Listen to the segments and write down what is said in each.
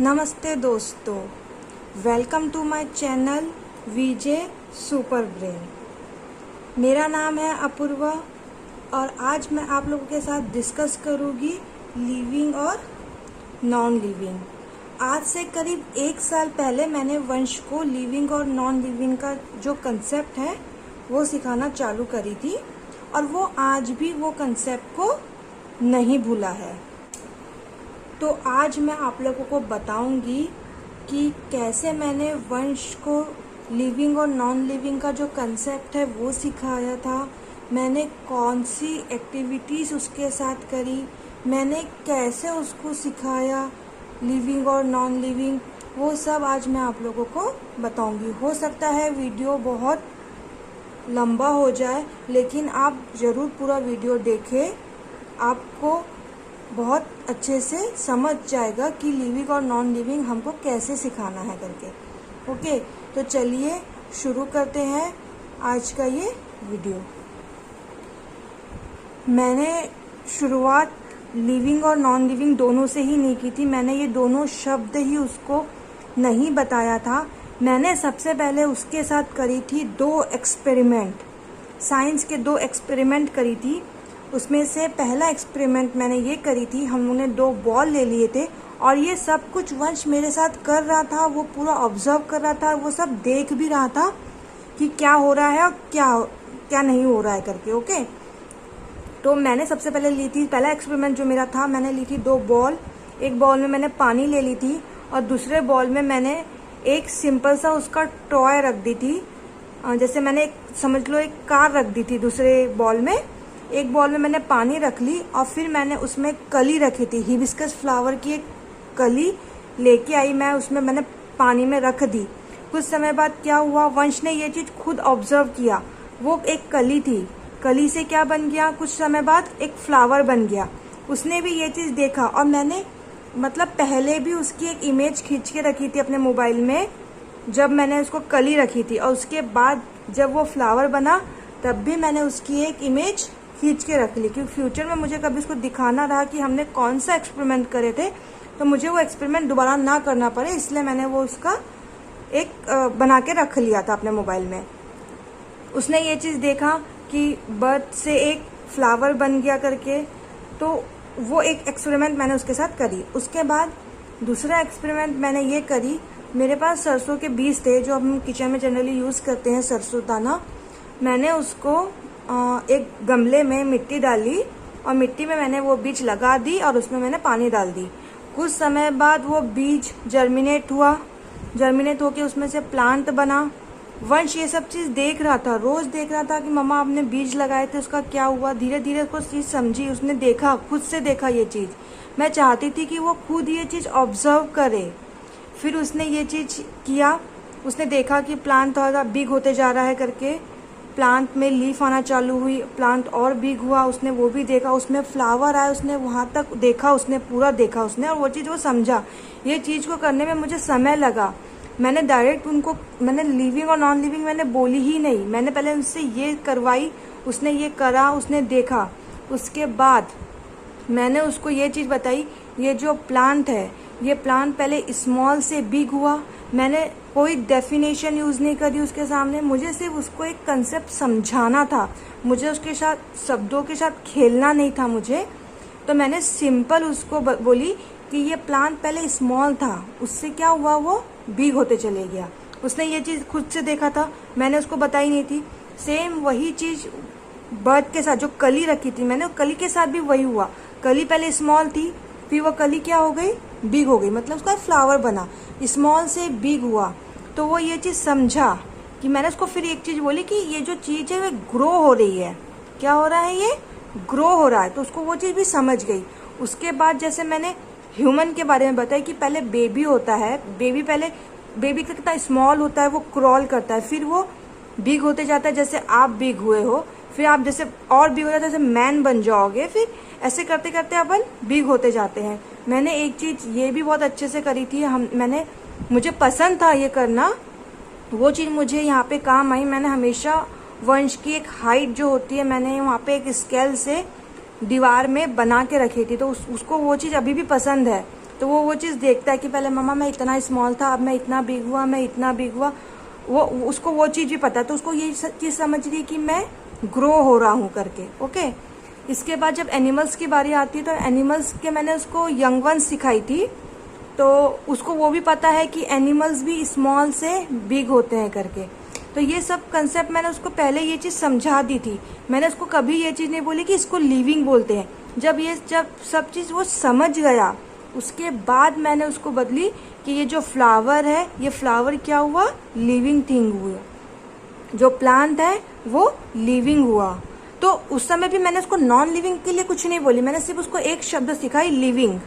नमस्ते दोस्तों, welcome to my channel VJ super brain. मेरा नाम है अपूर्वा और आज मैं आप लोगों के साथ डिस्कस करूँगी लिविंग और नॉन लिविंग। आज से करीब 1 साल पहले मैंने वंश को लिविंग और नॉन लिविंग का जो कंसेप्ट है वो सिखाना चालू करी थी और वो आज भी वो कंसेप्ट को नहीं भूला है। तो आज मैं आप लोगों को बताऊंगी कि कैसे मैंने वंश को लिविंग और नॉन लिविंग का जो कंसेप्ट है वो सिखाया था, मैंने कौन सी एक्टिविटीज़ उसके साथ करी, मैंने कैसे उसको सिखाया लिविंग और नॉन लिविंग, वो सब आज मैं आप लोगों को बताऊंगी। हो सकता है वीडियो बहुत लंबा हो जाए, लेकिन आप ज़रूर पूरा वीडियो देखें, आपको बहुत अच्छे से समझ जाएगा कि लिविंग और नॉन लिविंग हमको कैसे सिखाना है करके। ओके, तो चलिए शुरू करते हैं आज का ये वीडियो। मैंने शुरुआत लिविंग और नॉन लिविंग दोनों से ही नहीं की थी, मैंने ये दोनों शब्द ही उसको नहीं बताया था। मैंने सबसे पहले उसके साथ करी थी 2 एक्सपेरिमेंट, साइंस के 2 एक्सपेरिमेंट करी थी। उसमें से पहला एक्सपेरिमेंट मैंने ये करी थी, हम लोगों ने 2 बॉल ले लिए थे और ये सब कुछ वंश मेरे साथ कर रहा था, वो पूरा ऑब्जर्व कर रहा था, वो सब देख भी रहा था कि क्या हो रहा है और क्या नहीं हो रहा है करके। ओके, तो मैंने सबसे पहले ली थी, पहला एक्सपेरिमेंट जो मेरा था, मैंने ली थी 2 बॉल। एक बॉल में मैंने पानी ले ली थी और दूसरे बॉल में मैंने एक सिंपल सा उसका टॉय रख दी थी। जैसे मैंने समझ लो एक कार रख दी थी दूसरे बॉल में। एक बॉल में मैंने पानी रख ली और फिर मैंने उसमें कली रखी थी, हिबिस्कस फ्लावर की एक कली लेके आई मैं, उसमें मैंने पानी में रख दी। कुछ समय बाद क्या हुआ, वंश ने ये चीज़ खुद ऑब्जर्व किया। वो एक कली थी, कली से क्या बन गया, कुछ समय बाद एक फ्लावर बन गया। उसने भी ये चीज़ देखा और मैंने पहले भी उसकी एक इमेज खींच के रखी थी अपने मोबाइल में, जब मैंने उसको कली रखी थी, और उसके बाद जब वो फ्लावर बना तब भी मैंने उसकी एक इमेज खींच के रख ली, क्योंकि फ्यूचर में मुझे कभी उसको दिखाना रहा कि हमने कौन सा एक्सपेरिमेंट करे थे, तो मुझे वो एक्सपेरिमेंट दोबारा ना करना पड़े, इसलिए मैंने वो उसका एक बना के रख लिया था अपने मोबाइल में। उसने ये चीज़ देखा कि बर्ड से एक फ्लावर बन गया करके, तो वो एक एक्सपेरिमेंट मैंने उसके साथ करी। उसके बाद दूसरा एक्सपेरिमेंट मैंने ये करी, मेरे पास सरसों के बीज थे जो हम किचन में जनरली यूज़ करते हैं, सरसों दाना। मैंने उसको एक गमले में मिट्टी डाली और मिट्टी में मैंने वो बीज लगा दी और उसमें मैंने पानी डाल दी। कुछ समय बाद वो बीज जर्मिनेट हुआ, जर्मिनेट होके उसमें से प्लांट बना। वंश ये सब चीज़ देख रहा था, रोज़ देख रहा था कि मम्मा आपने बीज लगाए थे, उसका क्या हुआ। धीरे धीरे उसको चीज़ समझी, उसने देखा, खुद से देखा ये चीज़। मैं चाहती थी कि वो खुद ये चीज़ ऑब्जर्व करे। फिर उसने ये चीज़ किया, उसने देखा कि प्लांट थोड़ा बिग होते जा रहा है करके, प्लांट में लीफ आना चालू हुई, प्लांट और बिग हुआ, उसने वो भी देखा, उसमें फ्लावर आया, उसने वहाँ तक देखा, उसने पूरा देखा उसने, और वो चीज़ वो समझा। ये चीज़ को करने में मुझे समय लगा। मैंने डायरेक्ट उनको, मैंने लिविंग और नॉन लिविंग मैंने बोली ही नहीं, मैंने पहले उनसे ये करवाई, उसने ये करा, उसने देखा। उसके बाद मैंने उसको ये चीज़ बताई, ये जो प्लांट है, ये प्लांट पहले स्मॉल से बिग हुआ। मैंने कोई डेफिनेशन यूज़ नहीं करी उसके सामने, मुझे सिर्फ उसको एक कंसेप्ट समझाना था, मुझे उसके साथ शब्दों के साथ खेलना नहीं था मुझे। तो मैंने सिंपल उसको बोली कि ये प्लांट पहले स्मॉल था, उससे क्या हुआ, वो बिग होते चले गया। उसने ये चीज़ खुद से देखा था, मैंने उसको बताई नहीं थी। सेम वही चीज़ बर्ड के साथ, जो कली रखी थी मैंने, कली के साथ भी वही हुआ। कली पहले स्मॉल थी, फिर वो कली क्या हो गई, बिग हो गई, मतलब उसका फ्लावर बना, स्मॉल से बिग हुआ। तो वो ये चीज़ समझा कि मैंने उसको फिर एक चीज़ बोली कि ये जो चीज़ है वो ग्रो हो रही है। क्या हो रहा है, ये ग्रो हो रहा है, तो उसको वो चीज़ भी समझ गई। उसके बाद जैसे मैंने ह्यूमन के बारे में बताया कि पहले बेबी होता है, बेबी कितना स्मॉल होता है, वो क्रॉल करता है, फिर वो बिग होते जाता है, जैसे आप बिग हुए हो, फिर आप जैसे और बिग हो जाते हैं, जैसे मैन बन जाओगे, फिर ऐसे करते करते अपन बिग होते जाते हैं। मैंने एक चीज़ ये भी बहुत अच्छे से करी थी, मुझे पसंद था ये करना, वो चीज़ मुझे यहाँ पे काम आई। मैंने हमेशा वंश की एक हाइट जो होती है, मैंने वहाँ पे एक स्केल से दीवार में बना के रखी थी, तो उसको वो चीज़ अभी भी पसंद है। तो वो चीज़ देखता है कि पहले मम्मा मैं इतना स्मॉल था, अब मैं इतना बिग हुआ, मैं इतना बिग हुआ। वो उसको वो चीज़ भी पता है, तो उसको ये चीज़ समझ रही कि मैं ग्रो हो रहा हूँ करके। ओके, इसके बाद जब एनिमल्स की बारी आती है तो एनिमल्स के मैंने उसको यंग वन सिखाई थी, तो उसको वो भी पता है कि एनिमल्स भी स्मॉल से बिग होते हैं करके। तो ये सब कंसेप्ट मैंने उसको पहले ये चीज़ समझा दी थी। मैंने उसको कभी ये चीज़ नहीं बोली कि इसको लिविंग बोलते हैं। जब सब चीज़ वो समझ गया, उसके बाद मैंने उसको बदली कि ये जो फ्लावर है, ये फ्लावर क्या हुआ, लिविंग थिंग हुआ। जो प्लांट है वो लिविंग हुआ। तो उस समय भी मैंने उसको नॉन लिविंग के लिए कुछ नहीं बोली, मैंने सिर्फ उसको एक शब्द सिखाई, लिविंग।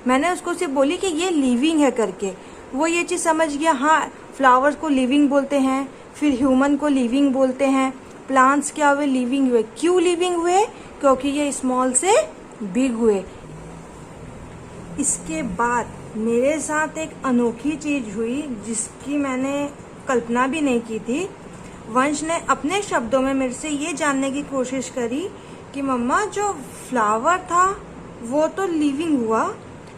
मैंने उसको सिर्फ बोली कि ये लिविंग है करके। वो ये चीज़ समझ गया, हाँ फ्लावर्स को लिविंग बोलते हैं, फिर ह्यूमन को लिविंग बोलते हैं, प्लांट्स क्या हुए, लिविंग हुए। क्यों लिविंग हुए? क्योंकि ये स्मॉल से बिग हुए। इसके बाद मेरे साथ एक अनोखी चीज हुई जिसकी मैंने कल्पना भी नहीं की थी। वंश ने अपने शब्दों में मेरे से ये जानने की कोशिश करी कि मम्मा जो फ्लावर था वो तो लिविंग हुआ,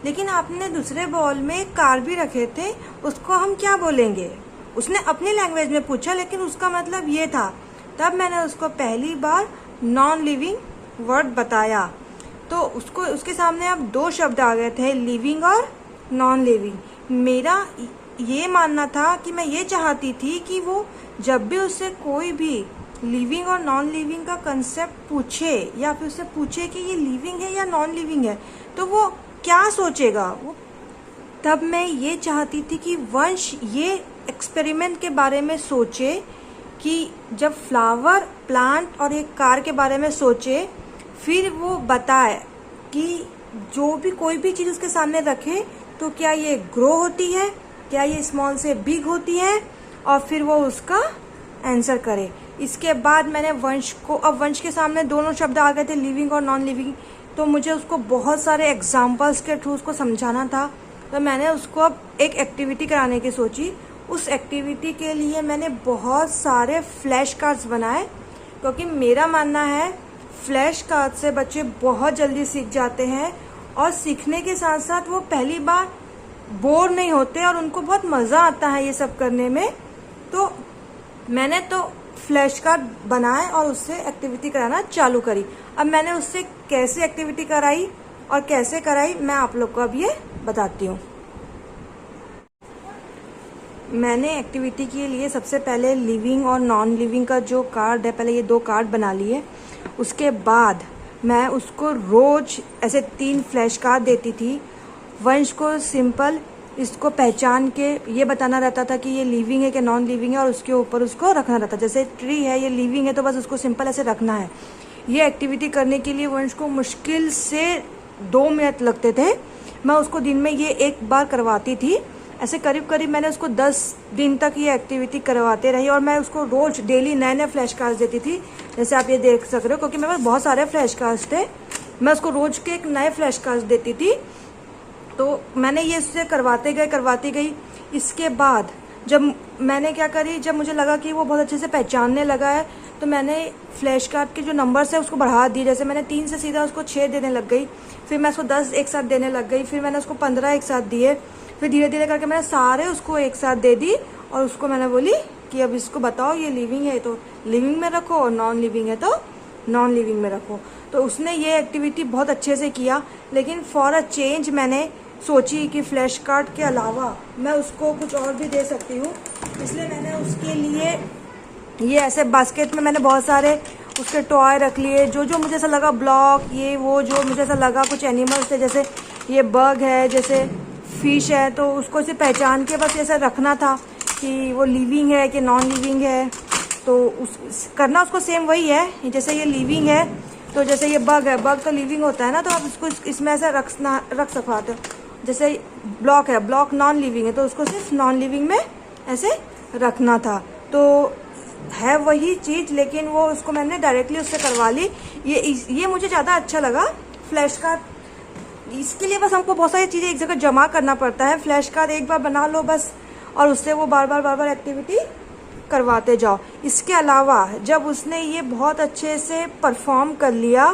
लेकिन आपने दूसरे बॉल में एक कार भी रखे थे, उसको हम क्या बोलेंगे? उसने अपनी लैंग्वेज में पूछा, लेकिन उसका मतलब ये था। तब मैंने उसको पहली बार नॉन लिविंग वर्ड बताया। तो उसके सामने अब दो शब्द आ गए थे, लिविंग और नॉन लिविंग। मेरा ये मानना था कि मैं ये चाहती थी कि वो जब भी उससे कोई भी लिविंग और नॉन लिविंग का कंसेप्ट पूछे, या फिर उससे पूछे कि ये लिविंग है या नॉन लिविंग है, तो वो क्या सोचेगा। वो तब मैं ये चाहती थी कि वंश ये एक्सपेरिमेंट के बारे में सोचे कि जब फ्लावर, प्लांट और एक कार के बारे में सोचे, फिर वो बताए कि जो भी कोई भी चीज़ उसके सामने रखे तो क्या ये ग्रो होती है, क्या ये स्मॉल से बिग होती है, और फिर वो उसका आंसर करे। इसके बाद मैंने वंश को, अब वंश के सामने दोनों शब्द आ गए थे, लिविंग और नॉन लिविंग, तो मुझे उसको बहुत सारे एग्जाम्पल्स के थ्रू उसको समझाना था। तो मैंने उसको अब एक एक्टिविटी कराने की सोची। उस एक्टिविटी के लिए मैंने बहुत सारे फ्लैश कार्ड्स बनाए, क्योंकि मेरा मानना है फ्लैश कार्ड से बच्चे बहुत जल्दी सीख जाते हैं, और सीखने के साथ साथ वो पहली बार बोर नहीं होते और उनको बहुत मज़ा आता है ये सब करने में। तो मैंने तो फ्लैश कार्ड बनाए और उससे एक्टिविटी कराना चालू करी। अब मैंने उससे कैसे एक्टिविटी कराई और कैसे कराई मैं आप लोग को अब ये बताती हूँ। मैंने एक्टिविटी के लिए सबसे पहले लिविंग और नॉन लिविंग का जो कार्ड है, पहले ये दो कार्ड बना लिए। उसके बाद मैं उसको रोज ऐसे 3 फ्लैश कार्ड देती थी। वंश को सिंपल इसको पहचान के ये बताना रहता था कि ये लिविंग है कि नॉन लिविंग है, और उसके ऊपर उसको रखना रहता। जैसे ट्री है, ये लिविंग है, तो बस उसको सिंपल ऐसे रखना है। ये एक्टिविटी करने के लिए वंश को मुश्किल से 2 मिनट लगते थे। मैं उसको दिन में ये एक बार करवाती थी। ऐसे करीब करीब मैंने उसको 10 दिन तक ये एक्टिविटी करवाते रही, और मैं उसको रोज डेली नए नए फ्लैश कार्ड्स देती थी। जैसे आप ये देख सक रहे हो, क्योंकि मेरे पास बहुत सारे फ्लैश कार्ड्स थे, मैं उसको रोज के एक नए फ्लैश कार्ड्स देती थी। तो मैंने ये उससे करवाती गई। इसके बाद जब मैंने क्या करी, जब मुझे लगा कि वो बहुत अच्छे से पहचानने लगा है, तो मैंने फ्लैश कार्ड के जो नंबर्स है उसको बढ़ा दिए। जैसे मैंने 3 से सीधा उसको 6 देने लग गई, फिर मैं उसको 10 एक साथ देने लग गई, फिर मैंने उसको 15 एक साथ दिए, फिर धीरे धीरे करके मैंने सारे उसको एक साथ दे दी। और उसको मैंने बोली कि अब इसको बताओ ये लिविंग है तो लिविंग में रखो, और नॉन लिविंग है तो नॉन लिविंग में रखो। तो उसने ये एक्टिविटी बहुत अच्छे से किया। लेकिन फॉर अ चेंज मैंने सोची कि फ्लैश कार्ड के अलावा मैं उसको कुछ और भी दे सकती हूँ, इसलिए मैंने उसके लिए ये ऐसे बास्केट में मैंने बहुत सारे उसके टॉय रख लिए। जो जो मुझे ऐसा लगा, ब्लॉक, ये वो, जो मुझे ऐसा लगा कुछ एनिमल्स थे, जैसे ये बग है, जैसे फिश है, तो उसको इसे पहचान के बस ऐसा रखना था कि वो लिविंग है कि नॉन लिविंग है। तो करना उसको सेम वही है। जैसे ये लिविंग है, तो जैसे ये बग है, बग तो लिविंग होता है ना, तो आप इसको इसमें ऐसा रख सकते हो। जैसे ब्लॉक है, ब्लॉक नॉन लिविंग है, तो उसको सिर्फ नॉन लिविंग में ऐसे रखना था। तो है वही चीज़, लेकिन वो उसको मैंने डायरेक्टली उससे करवा ली। ये मुझे ज़्यादा अच्छा लगा फ्लैश कार्ड। इसके लिए बस हमको बहुत सारी चीज़ें एक जगह जमा करना पड़ता है। फ्लैश कार्ड एक बार बना लो बस, और उससे वो बार बार एक्टिविटी करवाते जाओ। इसके अलावा जब उसने ये बहुत अच्छे से परफॉर्म कर लिया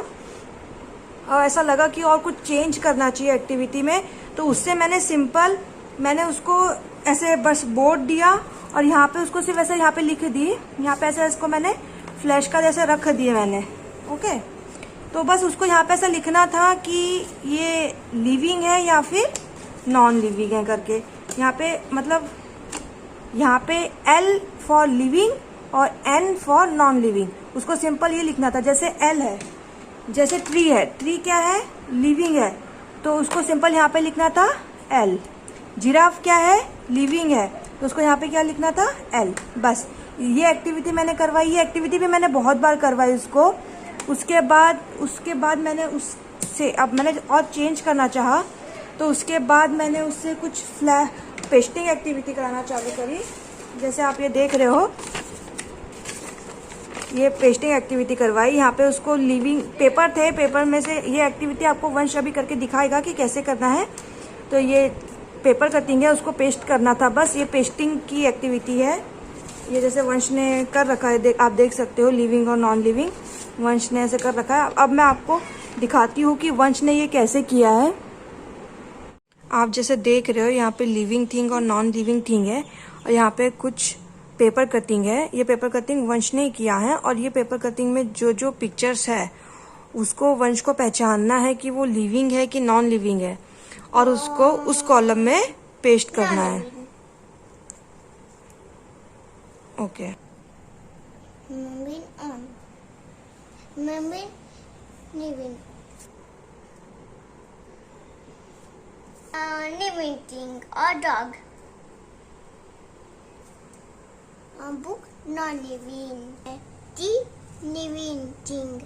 और ऐसा लगा कि और कुछ चेंज करना चाहिए एक्टिविटी में, तो उससे मैंने उसको ऐसे बस बोर्ड दिया और यहाँ पे उसको सिर्फ ऐसे यहाँ पे लिख दी, यहाँ पे ऐसे इसको मैंने फ्लैश का जैसे रख दिए मैंने। ओके, तो बस उसको यहाँ पे ऐसा लिखना था कि ये लिविंग है या फिर नॉन लिविंग है करके। यहाँ पे मतलब यहाँ पे L फॉर लिविंग और N फॉर नॉन लिविंग, उसको सिंपल ये लिखना था। जैसे L है, जैसे ट्री है, ट्री क्या है, लिविंग है, तो उसको सिंपल यहाँ पे लिखना था L। जिराफ क्या है, लिविंग है, तो उसको यहाँ पे क्या लिखना था, L। बस ये एक्टिविटी मैंने करवाई। ये एक्टिविटी भी मैंने बहुत बार करवाई उसको। उसके बाद मैंने उससे अब मैंने और चेंज करना चाहा, तो उसके बाद मैंने उससे कुछ पेस्टिंग एक्टिविटी कराना चालू करी। जैसे आप ये देख रहे हो, ये पेस्टिंग एक्टिविटी करवाई। यहाँ पे उसको लिविंग पेपर थे, पेपर में से ये एक्टिविटी आपको वंश अभी करके दिखाएगा कि कैसे करना है। तो ये पेपर कटिंग है, उसको पेस्ट करना था, बस ये पेस्टिंग की एक्टिविटी है। ये जैसे वंश ने कर रखा है, आप देख सकते हो लिविंग और नॉन लिविंग, वंश ने ऐसे कर रखा है। अब मैं आपको दिखाती हूँ कि वंश ने ये कैसे किया है। आप जैसे देख रहे हो यहाँ पे लिविंग थिंग और नॉन लिविंग थिंग है, और यहाँ पे कुछ पेपर कटिंग है। ये पेपर कटिंग वंश ने किया है, और ये पेपर कटिंग में जो जो पिक्चर्स है उसको वंश को पहचानना है कि वो लिविंग है कि नॉन लिविंग है, और उसको उस कॉलम में पेस्ट करना है। Okay, Moving on. Moving, living. Living thing or dog. A book, non-living. The living thing.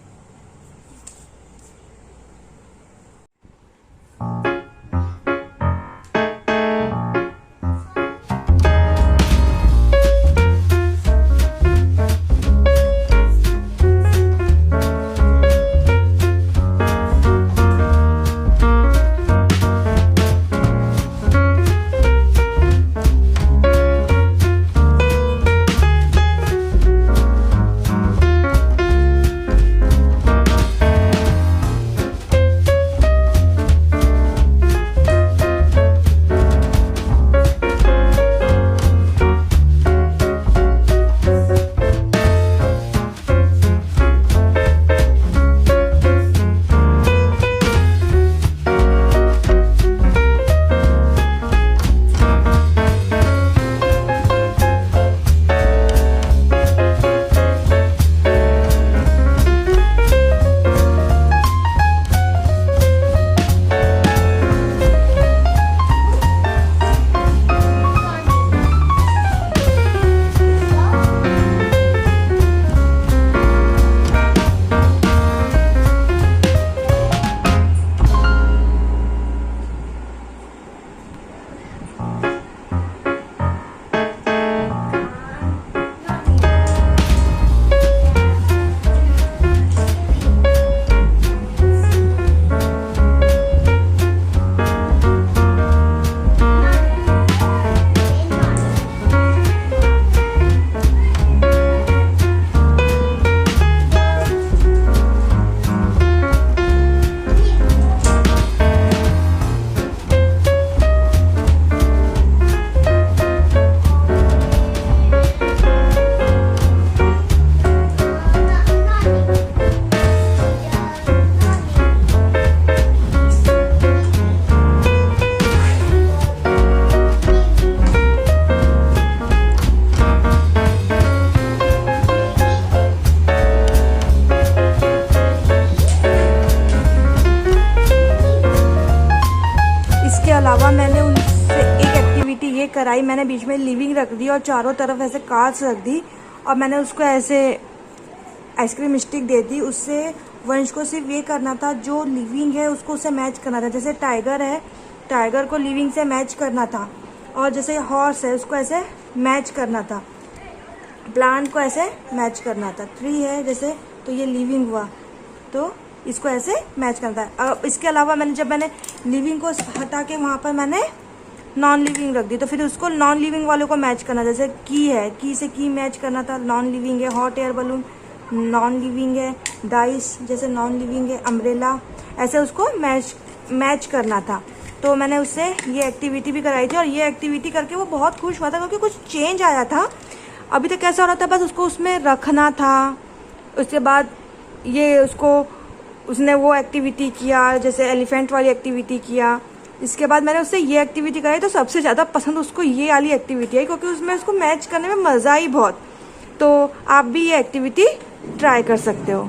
अलावा मैंने उनसे एक एक्टिविटी ये कराई, मैंने बीच में लिविंग रख दी और चारों तरफ ऐसे कार्ड्स रख दी, और मैंने उसको ऐसे आइसक्रीम स्टिक दे दी। उससे वंश को सिर्फ ये करना था, जो लिविंग है उसको उससे मैच करना था। जैसे टाइगर है, टाइगर को लिविंग से मैच करना था, और जैसे हॉर्स है उसको ऐसे मैच करना था, प्लांट को ऐसे मैच करना था। ट्री है जैसे, तो ये लिविंग हुआ, तो इसको ऐसे मैच करना था। अब इसके अलावा जब मैंने लिविंग को हटा के वहाँ पर मैंने नॉन लिविंग रख दी, तो फिर उसको नॉन लिविंग वालों को मैच करना। जैसे की है, की से की मैच करना था, नॉन लिविंग है। Hot air balloon non living है। डाइस जैसे नॉन लिविंग है। अम्ब्रेला, ऐसे उसको मैच करना था। तो मैंने उससे ये एक्टिविटी भी कराई थी और ये एक्टिविटी करके वो बहुत खुश हुआ था क्योंकि कुछ चेंज आया था। अभी तक कैसा हो रहा था, बस उसको उसमें रखना था। उसके बाद ये उसने वो एक्टिविटी किया, जैसे एलिफेंट वाली एक्टिविटी किया। इसके बाद मैंने उससे ये एक्टिविटी कराई तो सबसे ज़्यादा पसंद उसको ये वाली एक्टिविटी आई क्योंकि उसमें उसको मैच करने में मज़ा ही बहुत। तो आप भी ये एक्टिविटी ट्राई कर सकते हो।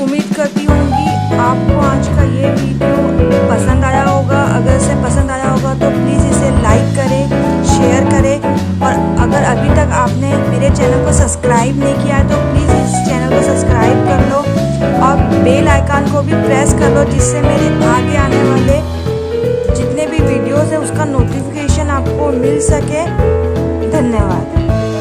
उम्मीद करती हूँ कि आपको आज का ये वीडियो पसंद आया होगा। अगर इसे पसंद आया होगा तो प्लीज़ इसे लाइक करें, शेयर करें और अगर अभी तक आपने मेरे चैनल को सब्सक्राइब नहीं किया है तो प्लीज़ इस चैनल को सब्सक्राइब कर लो और बेल आइकन को भी प्रेस कर लो, जिससे मेरे आगे आने वाले जितने भी वीडियोस है उसका नोटिफिकेशन आपको मिल सके। धन्यवाद।